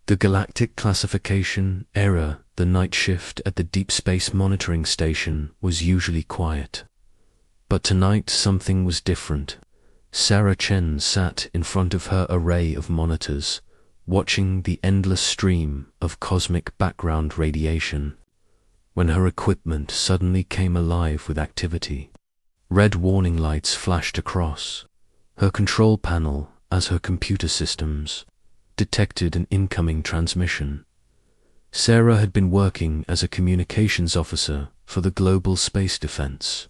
The galactic classification era, the night shift at the Deep Space Monitoring Station, was usually quiet. But tonight something was different. Sarah Chen sat in front of her array of monitors, watching the endless stream of cosmic background radiation, when her equipment suddenly came alive with activity. Red warning lights flashed across her control panel as her computer systems detected an incoming transmission. Sarah had been working as a communications officer for the Global Space Defense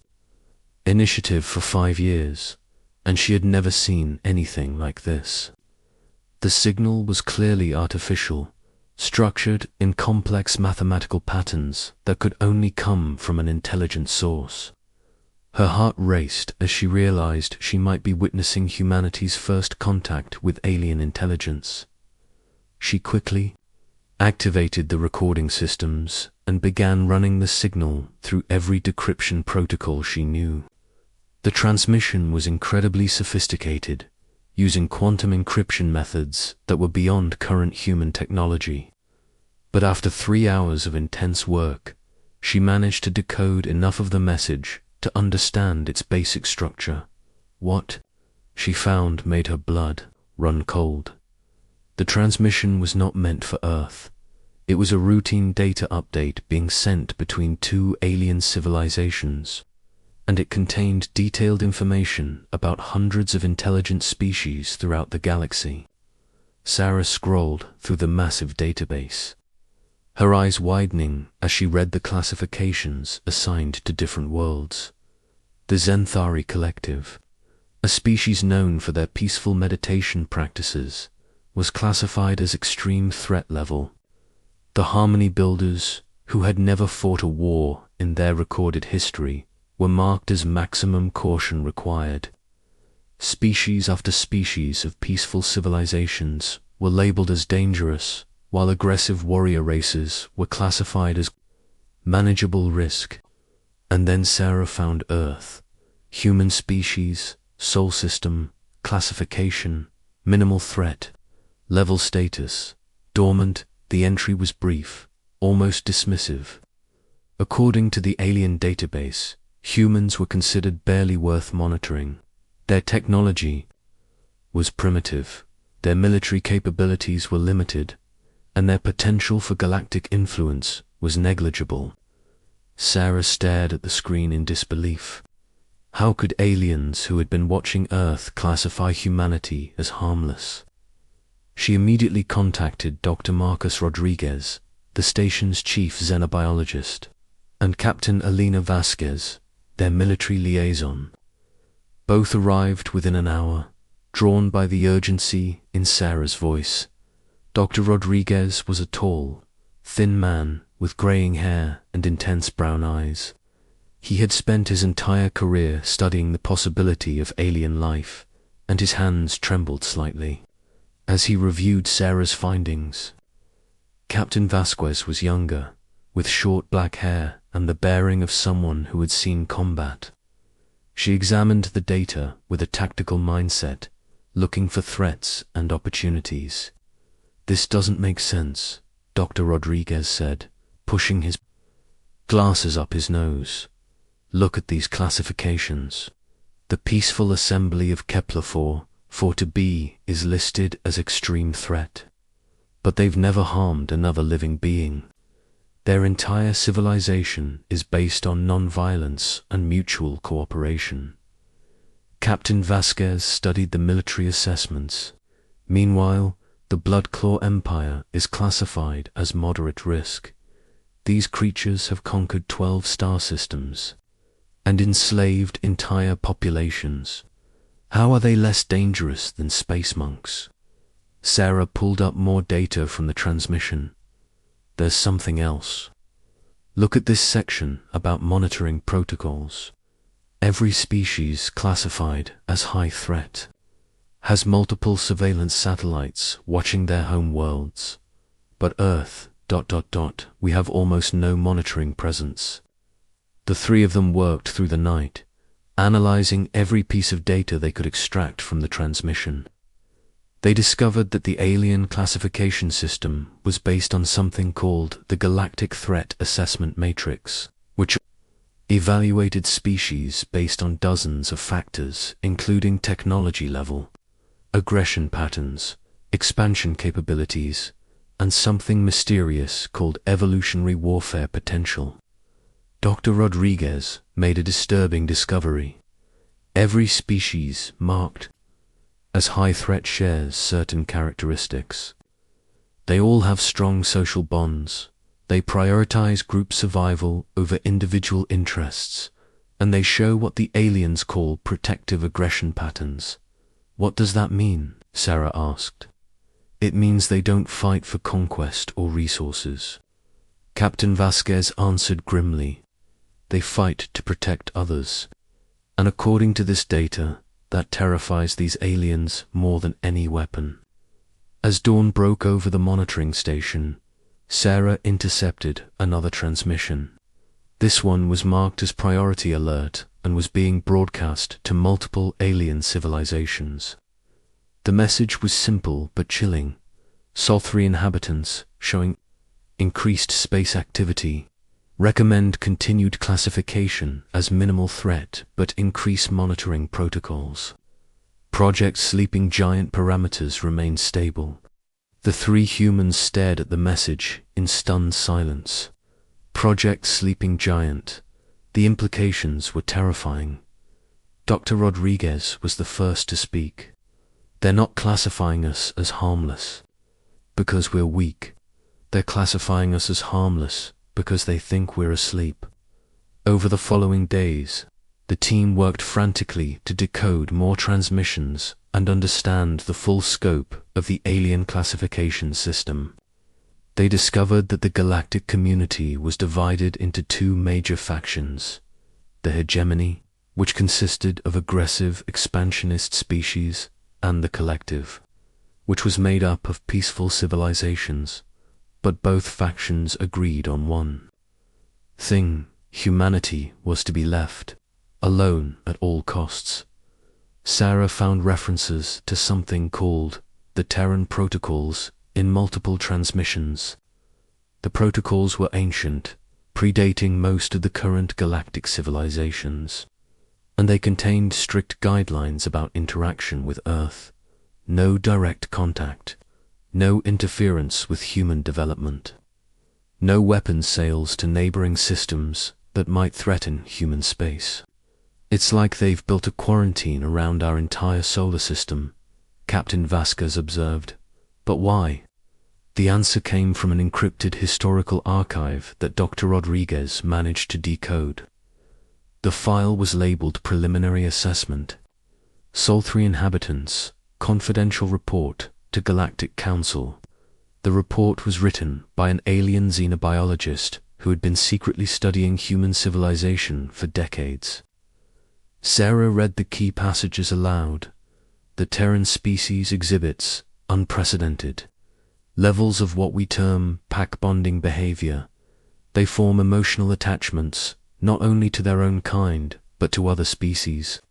Initiative for 5 years, and she had never seen anything like this. The signal was clearly artificial, structured in complex mathematical patterns that could only come from an intelligent source. Her heart raced as she realized she might be witnessing humanity's first contact with alien intelligence. She quickly activated the recording systems and began running the signal through every decryption protocol she knew. The transmission was incredibly sophisticated, using quantum encryption methods that were beyond current human technology. But after 3 hours of intense work, she managed to decode enough of the message to understand its basic structure. What she found made her blood run cold. The transmission was not meant for Earth. It was a routine data update being sent between 2 alien civilizations, and it contained detailed information about hundreds of intelligent species throughout the galaxy. Sarah scrolled through the massive database, her eyes widening as she read the classifications assigned to different worlds. The Zenthari Collective, a species known for their peaceful meditation practices, was classified as extreme threat level. The Harmony Builders, who had never fought a war in their recorded history, were marked as maximum caution required. Species after species of peaceful civilizations were labeled as dangerous, while aggressive warrior races were classified as manageable risk. And then Sarah found Earth. Human species, soul system, classification, minimal threat, level status, dormant. The entry was brief, almost dismissive. According to the alien database, humans were considered barely worth monitoring. Their technology was primitive, their military capabilities were limited, and their potential for galactic influence was negligible. Sarah stared at the screen in disbelief. How could aliens who had been watching Earth classify humanity as harmless? She immediately contacted Dr. Marcus Rodriguez, the station's chief xenobiologist, and Captain Alina Vasquez, their military liaison. Both arrived within an hour, drawn by the urgency in Sarah's voice. Dr. Rodriguez was a tall, thin man with graying hair and intense brown eyes. He had spent his entire career studying the possibility of alien life, and his hands trembled slightly as he reviewed Sarah's findings. Captain Vasquez was younger, with short black hair and the bearing of someone who had seen combat. She examined the data with a tactical mindset, looking for threats and opportunities. "This doesn't make sense," Dr. Rodriguez said, pushing his glasses up his nose. "Look at these classifications. The peaceful assembly of Kepler-4, 4-B, is listed as extreme threat. But they've never harmed another living being. Their entire civilization is based on non-violence and mutual cooperation." Captain Vasquez studied the military assessments. Meanwhile, the Bloodclaw Empire is classified as moderate risk. These creatures have conquered 12 star systems and enslaved entire populations. How are they less dangerous than space monks? Sarah pulled up more data from the transmission. There's something else. Look at this section about monitoring protocols. Every species classified as high threat has multiple surveillance satellites watching their home worlds. But Earth, we have almost no monitoring presence. The 3 of them worked through the night, analyzing every piece of data they could extract from the transmission. They discovered that the alien classification system was based on something called the Galactic Threat Assessment Matrix, which evaluated species based on dozens of factors, including technology level, aggression patterns, expansion capabilities, and something mysterious called evolutionary warfare potential. Dr. Rodriguez made a disturbing discovery. Every species marked as high threat shares certain characteristics. They all have strong social bonds. They prioritize group survival over individual interests, and they show what the aliens call protective aggression patterns. What does that mean? Sarah asked. It means they don't fight for conquest or resources. Captain Vasquez answered grimly. They fight to protect others. And according to this data, that terrifies these aliens more than any weapon. As dawn broke over the monitoring station, Sarah intercepted another transmission. This one was marked as priority alert and was being broadcast to multiple alien civilizations. The message was simple but chilling. Sol 3 inhabitants showing increased space activity. Recommend continued classification as minimal threat but increase monitoring protocols. Project Sleeping Giant parameters remain stable. The three humans stared at the message in stunned silence. Project Sleeping Giant. The implications were terrifying. Dr. Rodriguez was the first to speak. They're not classifying us as harmless because we're weak. They're classifying us as harmless because they think we're asleep. Over the following days, the team worked frantically to decode more transmissions and understand the full scope of the alien classification system. They discovered that the galactic community was divided into two major factions: the hegemony, which consisted of aggressive expansionist species, and the collective, which was made up of peaceful civilizations. But both factions agreed on one thing: humanity was to be left alone at all costs. Sarah found references to something called the Terran Protocols in multiple transmissions. The protocols were ancient, predating most of the current galactic civilizations, and they contained strict guidelines about interaction with Earth, no direct contact, no interference with human development, no weapons sales to neighboring systems that might threaten human space. It's like they've built a quarantine around our entire solar system, Captain Vasquez observed. But why? The answer came from an encrypted historical archive that Dr. Rodriguez managed to decode. The file was labeled Preliminary Assessment. Sol 3 inhabitants, confidential report to Galactic Council. The report was written by an alien xenobiologist who had been secretly studying human civilization for decades. Sarah read the key passages aloud. The Terran species exhibits unprecedented levels of what we term pack bonding behavior. They form emotional attachments not only to their own kind but to other species,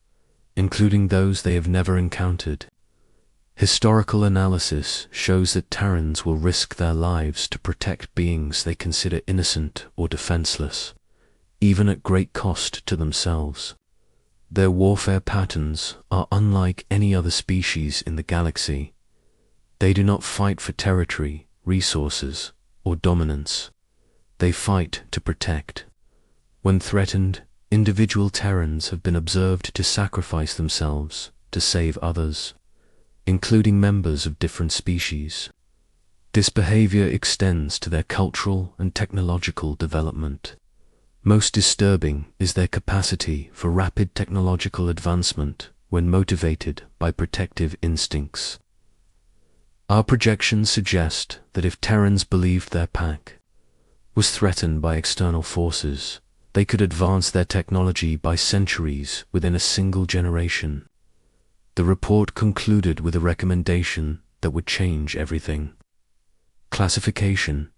including those they have never encountered. Historical analysis shows that Terrans will risk their lives to protect beings they consider innocent or defenseless, even at great cost to themselves. Their warfare patterns are unlike any other species in the galaxy. They do not fight for territory, resources, or dominance. They fight to protect. When threatened, individual Terrans have been observed to sacrifice themselves to save others, including members of different species. This behavior extends to their cultural and technological development. Most disturbing is their capacity for rapid technological advancement when motivated by protective instincts. Our projections suggest that if Terrans believed their pack was threatened by external forces, they could advance their technology by centuries within a single generation. The report concluded with a recommendation that would change everything. Classification: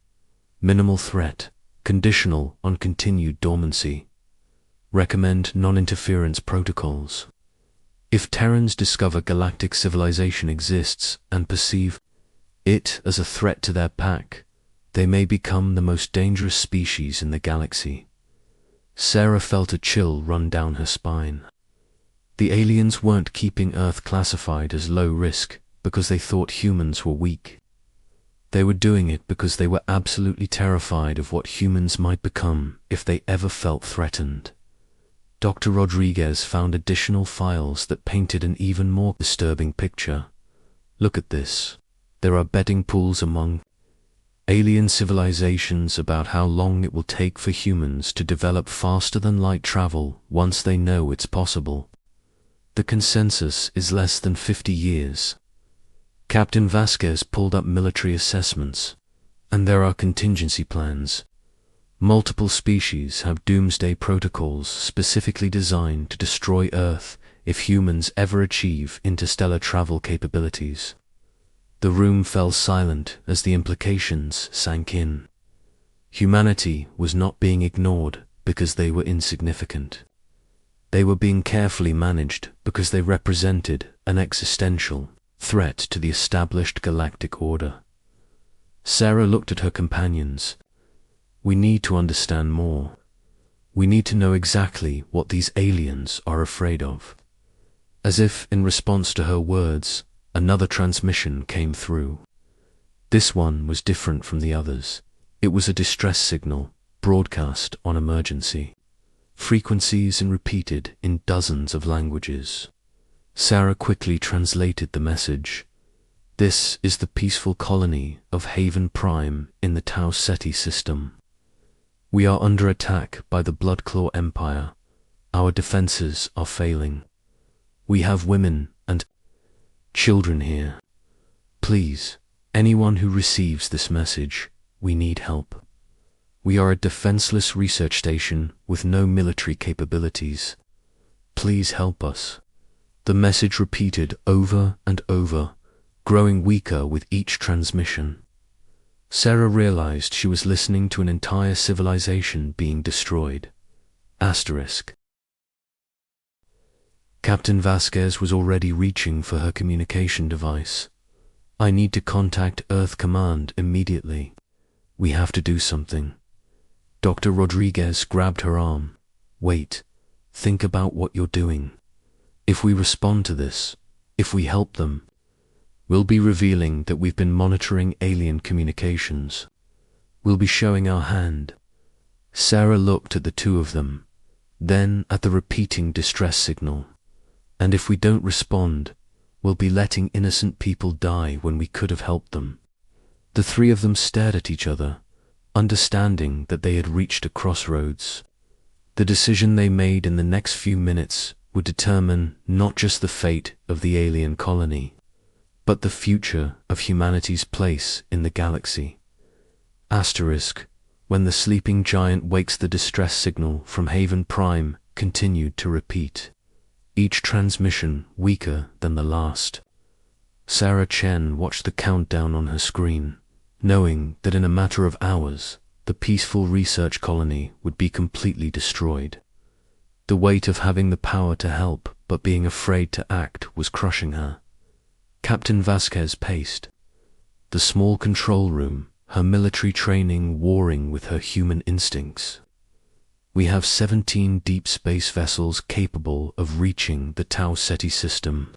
minimal threat, conditional on continued dormancy. Recommend non-interference protocols. If Terrans discover galactic civilization exists and perceive it as a threat to their pack, they may become the most dangerous species in the galaxy. Sarah felt a chill run down her spine. The aliens weren't keeping Earth classified as low risk because they thought humans were weak. They were doing it because they were absolutely terrified of what humans might become if they ever felt threatened. Dr. Rodriguez found additional files that painted an even more disturbing picture. Look at this. There are betting pools among alien civilizations about how long it will take for humans to develop faster than light travel once they know it's possible. The consensus is less than 50 years. Captain Vasquez pulled up military assessments, and there are contingency plans. Multiple species have doomsday protocols specifically designed to destroy Earth if humans ever achieve interstellar travel capabilities. The room fell silent as the implications sank in. Humanity was not being ignored because they were insignificant. They were being carefully managed because they represented an existential threat to the established galactic order. Sarah looked at her companions. We need to understand more. We need to know exactly what these aliens are afraid of. As if in response to her words, another transmission came through. This one was different from the others. It was a distress signal, broadcast on emergency. Frequencies and repeated in dozens of languages. Sarah quickly translated the message. This is the peaceful colony of Haven Prime in the Tau Ceti system. We are under attack by the Bloodclaw Empire. Our defenses are failing. We have women and children here. Please, anyone who receives this message, we need help. We are a defenseless research station with no military capabilities. Please help us. The message repeated over and over, growing weaker with each transmission. Sarah realized she was listening to an entire civilization being destroyed. Asterisk. Captain Vasquez was already reaching for her communication device. I need to contact Earth Command immediately. We have to do something. Dr. Rodriguez grabbed her arm. Wait. Think about what you're doing. If we respond to this, if we help them, we'll be revealing that we've been monitoring alien communications. We'll be showing our hand. Sarah looked at the two of them, then at the repeating distress signal. And if we don't respond, we'll be letting innocent people die when we could have helped them. The three of them stared at each other, understanding that they had reached a crossroads. The decision they made in the next few minutes would determine not just the fate of the alien colony, but the future of humanity's place in the galaxy. Asterisk. When the sleeping giant wakes, the distress signal from Haven Prime continued to repeat, each transmission weaker than the last. Sarah Chen watched the countdown on her screen, knowing that in a matter of hours, the peaceful research colony would be completely destroyed. The weight of having the power to help but being afraid to act was crushing her. Captain Vasquez paced. The small control room, her military training warring with her human instincts. We have 17 deep space vessels capable of reaching the Tau Ceti system.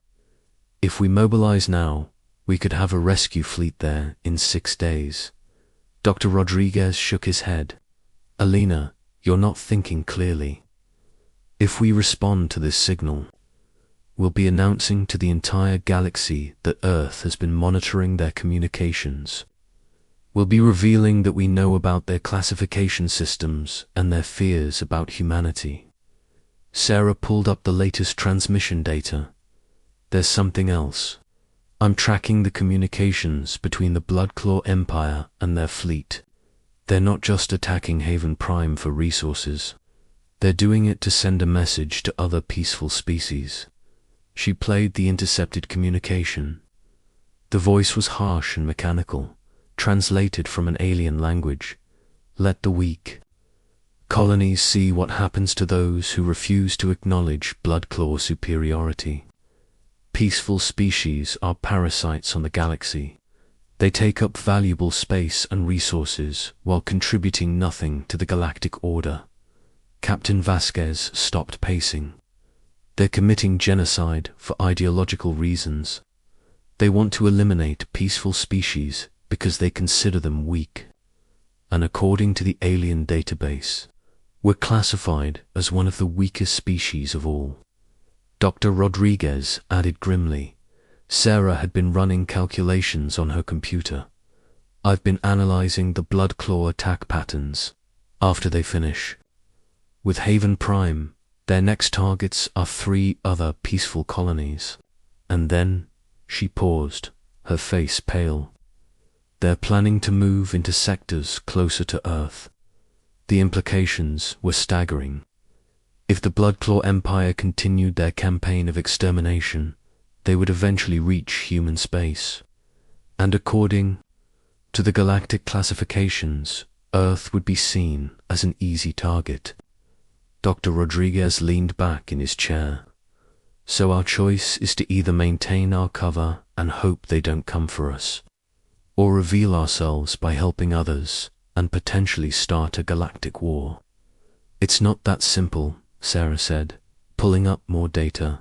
If we mobilize now, we could have a rescue fleet there in 6 days. Dr. Rodriguez shook his head. Alina, you're not thinking clearly. If we respond to this signal, we'll be announcing to the entire galaxy that Earth has been monitoring their communications. We'll be revealing that we know about their classification systems and their fears about humanity. Sarah pulled up the latest transmission data. There's something else. I'm tracking the communications between the Bloodclaw Empire and their fleet. They're not just attacking Haven Prime for resources. They're doing it to send a message to other peaceful species. She played the intercepted communication. The voice was harsh and mechanical, translated from an alien language. Let the weak colonies see what happens to those who refuse to acknowledge Bloodclaw superiority. peaceful species are parasites on the galaxy. They take up valuable space and resources while contributing nothing to the galactic order. Captain Vasquez stopped pacing. They're committing genocide for ideological reasons. They want to eliminate peaceful species because they consider them weak. And according to the alien database, we're classified as one of the weakest species of all. Dr. Rodriguez added grimly. Sarah had been running calculations on her computer. I've been analyzing the blood claw attack patterns. After they finish with Haven Prime, their next targets are 3 other peaceful colonies. And then she paused, her face pale. They're planning to move into sectors closer to Earth. The implications were staggering. If the Blood Claw Empire continued their campaign of extermination, they would eventually reach human space. And according to the galactic classifications, Earth would be seen as an easy target. Dr. Rodriguez leaned back in his chair. So our choice is to either maintain our cover and hope they don't come for us, or reveal ourselves by helping others and potentially start a galactic war. It's not that simple, Sarah said, pulling up more data.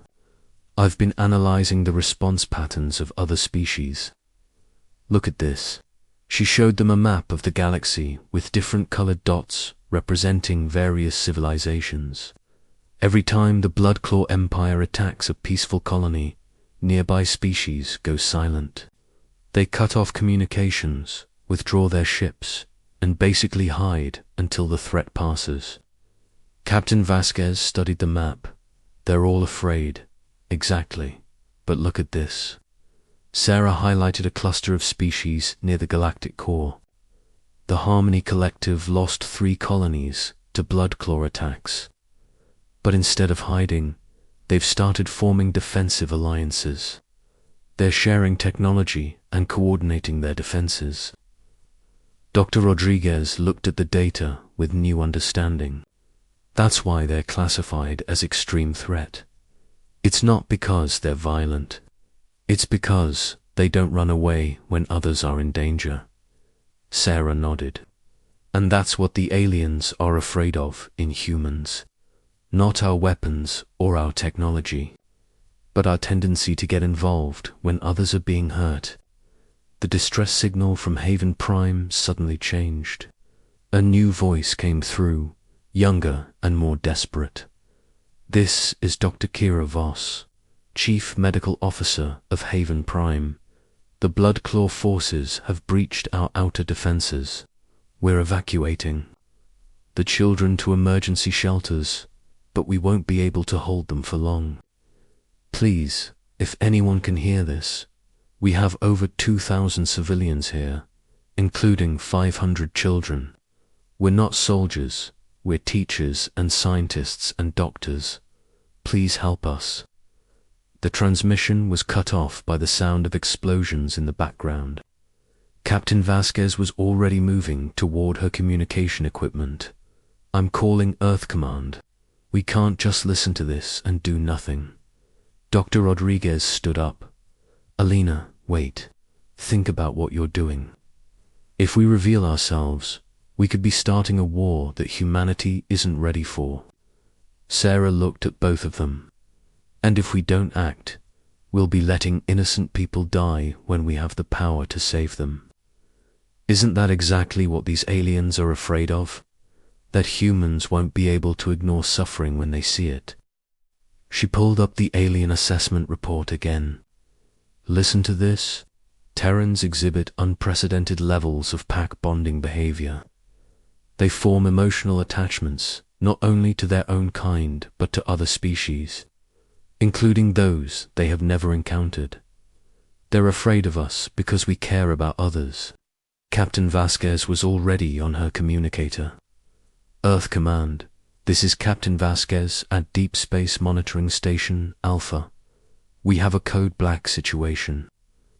I've been analyzing the response patterns of other species. Look at this. She showed them a map of the galaxy with different colored dots representing various civilizations. Every time the Blood Claw Empire attacks a peaceful colony, nearby species go silent. They cut off communications, withdraw their ships, and basically hide until the threat passes. Captain Vasquez studied the map. They're all afraid. Exactly. But look at this. Sarah highlighted a cluster of species near the galactic core. The Harmony Collective lost 3 colonies to Blood Claw attacks. But instead of hiding, they've started forming defensive alliances. They're sharing technology and coordinating their defenses. Dr. Rodriguez looked at the data with new understanding. That's why they're classified as extreme threat. It's not because they're violent. It's because they don't run away when others are in danger. Sarah nodded. And that's what the aliens are afraid of in humans. Not our weapons or our technology, but our tendency to get involved when others are being hurt. The distress signal from Haven Prime suddenly changed. A new voice came through, younger and more desperate. This is Dr. Kira Voss, Chief Medical Officer of Haven Prime. The Blood Claw forces have breached our outer defenses. We're evacuating the children to emergency shelters, but we won't be able to hold them for long. Please, if anyone can hear this, we have over 2,000 civilians here, including 500 children. We're not soldiers. We're teachers and scientists and doctors. Please help us. The transmission was cut off by the sound of explosions in the background. Captain Vasquez was already moving toward her communication equipment. I'm calling Earth Command. We can't just listen to this and do nothing. Dr. Rodriguez stood up. Alina, wait. Think about what you're doing. If we reveal ourselves, we could be starting a war that humanity isn't ready for. Sarah looked at both of them. And if we don't act, we'll be letting innocent people die when we have the power to save them. Isn't that exactly what these aliens are afraid of? That humans won't be able to ignore suffering when they see it. She pulled up the alien assessment report again. Listen to this. Terrans exhibit unprecedented levels of pack bonding behavior. They form emotional attachments not only to their own kind but to other species, including those they have never encountered. They're afraid of us because we care about others. Captain Vasquez was already on her communicator. Earth Command, this is Captain Vasquez at Deep Space Monitoring Station Alpha. We have a Code Black situation.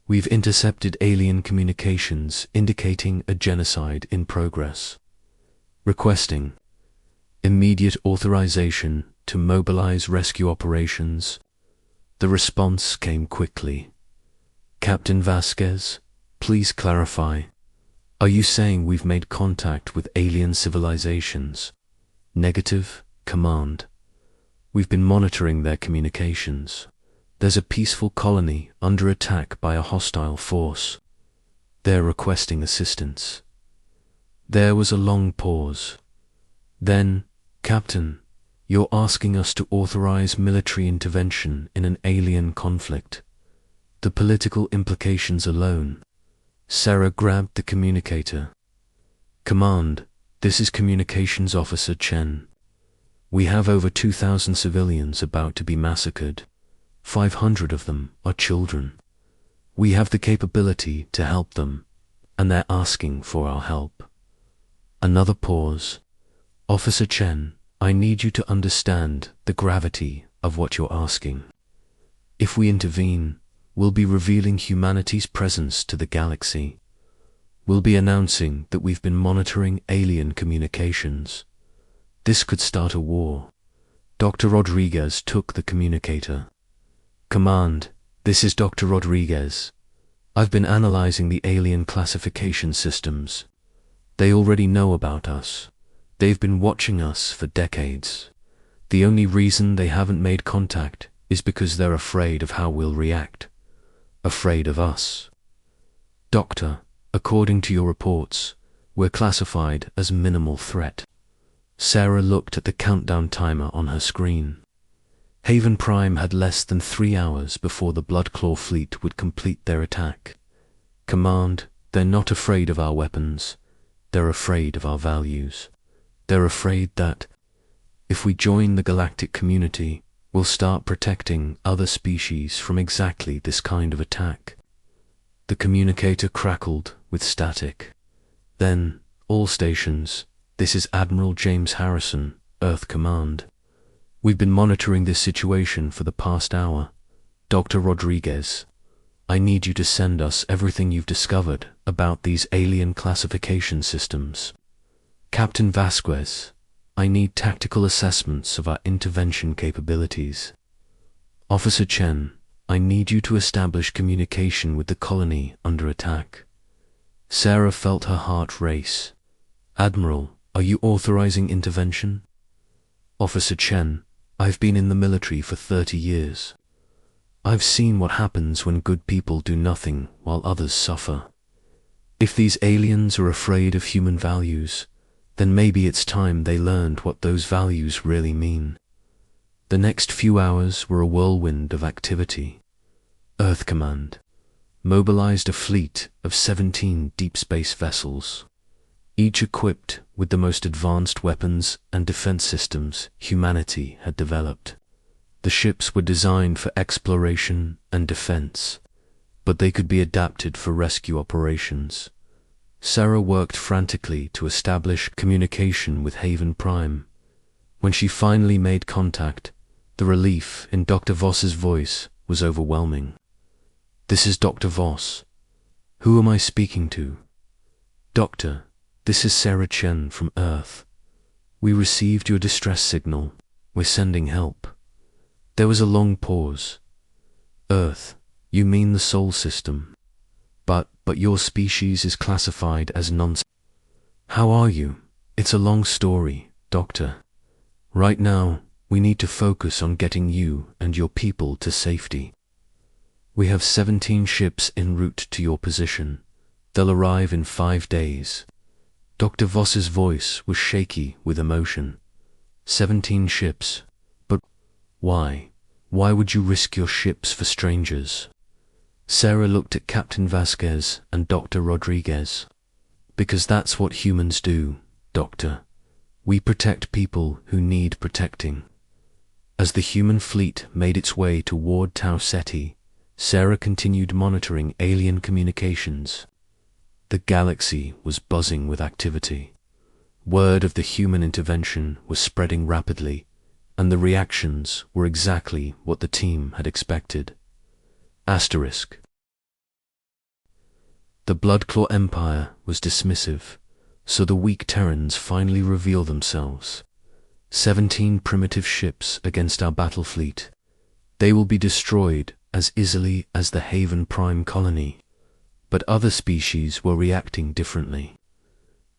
We've intercepted alien communications indicating a genocide in progress. Requesting immediate authorization to mobilize rescue operations. The response came quickly. Captain Vasquez, please clarify. Are you saying we've made contact with alien civilizations? Negative, Command. We've been monitoring their communications. There's a peaceful colony under attack by a hostile force. They're requesting assistance. There was a long pause. Then, Captain, you're asking us to authorize military intervention in an alien conflict. The political implications alone. Sarah grabbed the communicator. Command, this is Communications Officer Chen. We have over 2,000 civilians about to be massacred. 500 of them are children. We have the capability to help them, and they're asking for our help. Another pause. Officer Chen, I need you to understand the gravity of what you're asking. If we intervene, we'll be revealing humanity's presence to the galaxy. We'll be announcing that we've been monitoring alien communications. This could start a war. Dr. Rodriguez took the communicator. Command, this is Dr. Rodriguez. I've been analyzing the alien classification systems. They already know about us. They've been watching us for decades. The only reason they haven't made contact is because they're afraid of how we'll react. Afraid of us. Doctor, according to your reports, we're classified as minimal threat. Sarah looked at the countdown timer on her screen. Haven Prime had less than 3 hours before the Bloodclaw fleet would complete their attack. Command, they're not afraid of our weapons. They're afraid of our values. They're afraid that, if we join the galactic community, we'll start protecting other species from exactly this kind of attack. The communicator crackled with static. Then, all stations, this is Admiral James Harrison, Earth Command. We've been monitoring this situation for the past hour. Dr. Rodriguez, I need you to send us everything you've discovered about these alien classification systems. Captain Vasquez, I need tactical assessments of our intervention capabilities. Officer Chen, I need you to establish communication with the colony under attack. Sarah felt her heart race. Admiral, are you authorizing intervention? Officer Chen, I've been in the military for 30 years. I've seen what happens when good people do nothing while others suffer. If these aliens are afraid of human values, then maybe it's time they learned what those values really mean. The next few hours were a whirlwind of activity. Earth Command mobilized a fleet of 17 deep space vessels, each equipped with the most advanced weapons and defense systems humanity had developed. The ships were designed for exploration and defense, but they could be adapted for rescue operations. Sarah worked frantically to establish communication with Haven Prime. When she finally made contact, the relief in Dr. Voss's voice was overwhelming. This is Dr. Voss. Who am I speaking to? Doctor, this is Sarah Chen from Earth. We received your distress signal. We're sending help. There was a long pause. Earth, you mean the Sol system. But your species is classified as How are you? It's a long story, Doctor. Right now, we need to focus on getting you and your people to safety. We have 17 ships en route to your position. They'll arrive in 5 days. Dr. Voss's voice was shaky with emotion. 17 ships. But why? Why would you risk your ships for strangers? Sarah looked at Captain Vasquez and Dr. Rodriguez. Because that's what humans do, Doctor. We protect people who need protecting. As the human fleet made its way toward Tau Ceti, Sarah continued monitoring alien communications. The galaxy was buzzing with activity. Word of the human intervention was spreading rapidly, and the reactions were exactly what the team had expected. Asterisk. The Bloodclaw Empire was dismissive, so the weak Terrans finally reveal themselves. 17 primitive ships against our battle fleet. They will be destroyed as easily as the Haven Prime colony. But other species were reacting differently.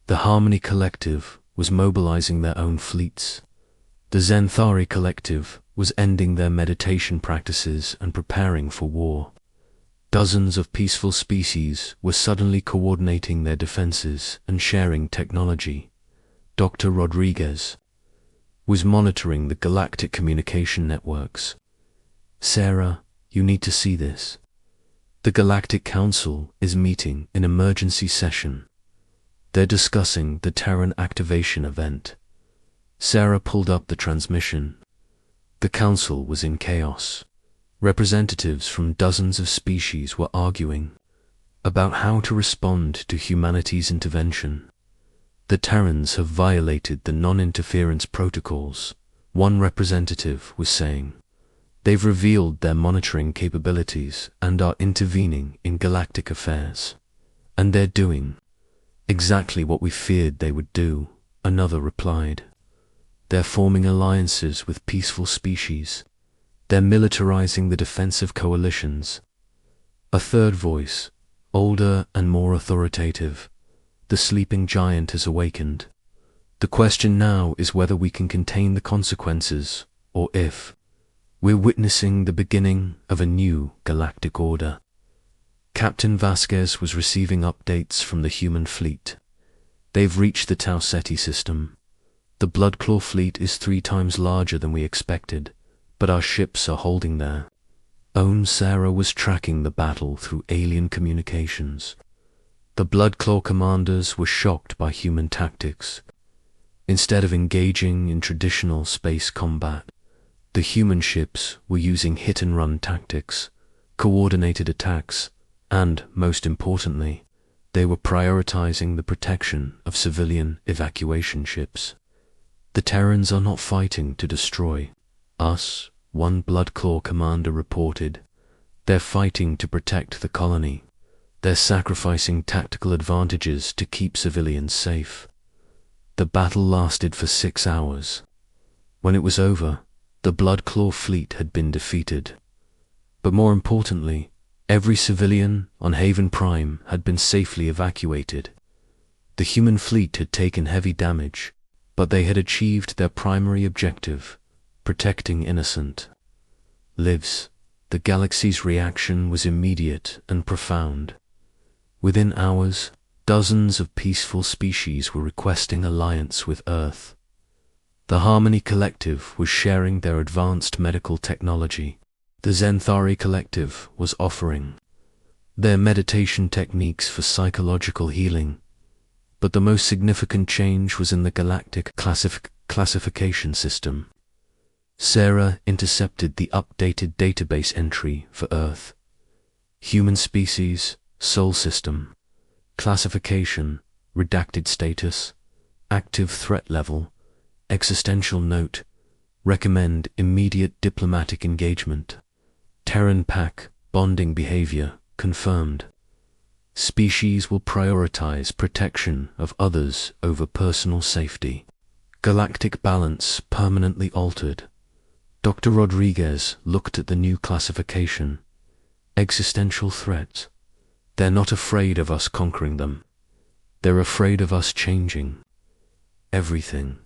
The Harmony Collective was mobilizing their own fleets. The Zenthari Collective was ending their meditation practices and preparing for war. Dozens of peaceful species were suddenly coordinating their defenses and sharing technology. Dr. Rodriguez was monitoring the galactic communication networks. Sarah, you need to see this. The Galactic Council is meeting in emergency session. They're discussing the Terran activation event. Sarah pulled up the transmission. The council was in chaos. Representatives from dozens of species were arguing about how to respond to humanity's intervention. The Terrans have violated the non-interference protocols, one representative was saying. They've revealed their monitoring capabilities and are intervening in galactic affairs. And they're doing exactly what we feared they would do, another replied. They're forming alliances with peaceful species. They're militarizing the defensive coalitions. A third voice, older and more authoritative. The sleeping giant has awakened. The question now is whether we can contain the consequences, or if we're witnessing the beginning of a new galactic order. Captain Vasquez was receiving updates from the human fleet. They've reached the Tau Ceti system. The Bloodclaw fleet is 3 times larger than we expected, but our ships are holding there. Sarah was tracking the battle through alien communications. The Bloodclaw commanders were shocked by human tactics. Instead of engaging in traditional space combat, the human ships were using hit-and-run tactics, coordinated attacks, and, most importantly, they were prioritizing the protection of civilian evacuation ships. The Terrans are not fighting to destroy us, one Bloodclaw commander reported. They're fighting to protect the colony. They're sacrificing tactical advantages to keep civilians safe. The battle lasted for 6 hours. When it was over, the Bloodclaw fleet had been defeated. But more importantly, every civilian on Haven Prime had been safely evacuated. The human fleet had taken heavy damage, but they had achieved their primary objective, protecting innocent lives. The galaxy's reaction was immediate and profound. Within hours, dozens of peaceful species were requesting alliance with Earth. The Harmony Collective was sharing their advanced medical technology. The Zenthari Collective was offering their meditation techniques for psychological healing. But the most significant change was in the galactic classification system. Sarah intercepted the updated database entry for Earth. Human species, Sol system, classification, redacted status, active threat level, existential note, recommend immediate diplomatic engagement. Terran pack, bonding behavior, confirmed. Species will prioritize protection of others over personal safety. Galactic balance permanently altered. Dr. Rodriguez looked at the new classification. Existential threats. They're not afraid of us conquering them. They're afraid of us changing everything.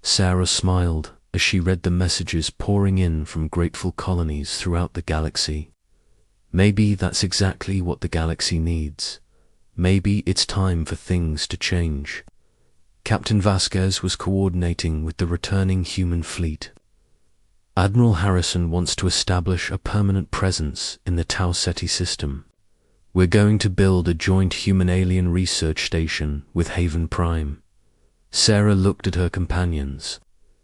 Sarah smiled as she read the messages pouring in from grateful colonies throughout the galaxy. Maybe that's exactly what the galaxy needs. Maybe it's time for things to change. Captain Vasquez was coordinating with the returning human fleet. Admiral Harrison wants to establish a permanent presence in the Tau Ceti system. We're going to build a joint human-alien research station with Haven Prime. Sarah looked at her companions.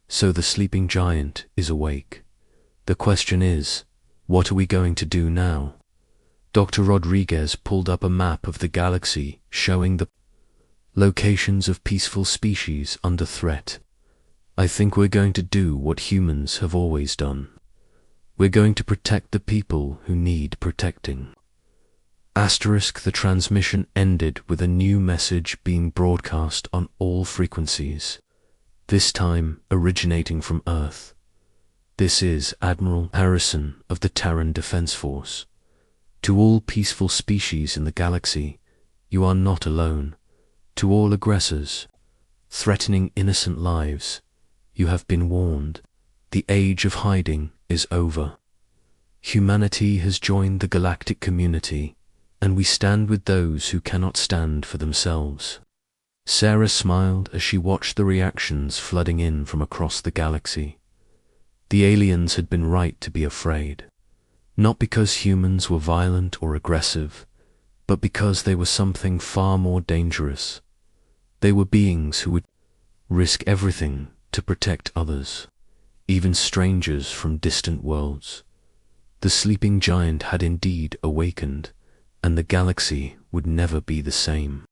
So the sleeping giant is awake. The question is, what are we going to do now? Dr. Rodriguez pulled up a map of the galaxy showing the locations of peaceful species under threat. I think we're going to do what humans have always done. We're going to protect the people who need protecting. The transmission ended with a new message being broadcast on all frequencies, this time originating from Earth. This is Admiral Harrison of the Terran Defense Force. To all peaceful species in the galaxy, you are not alone. To all aggressors, threatening innocent lives, you have been warned. The age of hiding is over. Humanity has joined the galactic community, and we stand with those who cannot stand for themselves. Sarah smiled as she watched the reactions flooding in from across the galaxy. The aliens had been right to be afraid, not because humans were violent or aggressive, but because they were something far more dangerous. They were beings who would risk everything to protect others, even strangers from distant worlds. The sleeping giant had indeed awakened, and the galaxy would never be the same.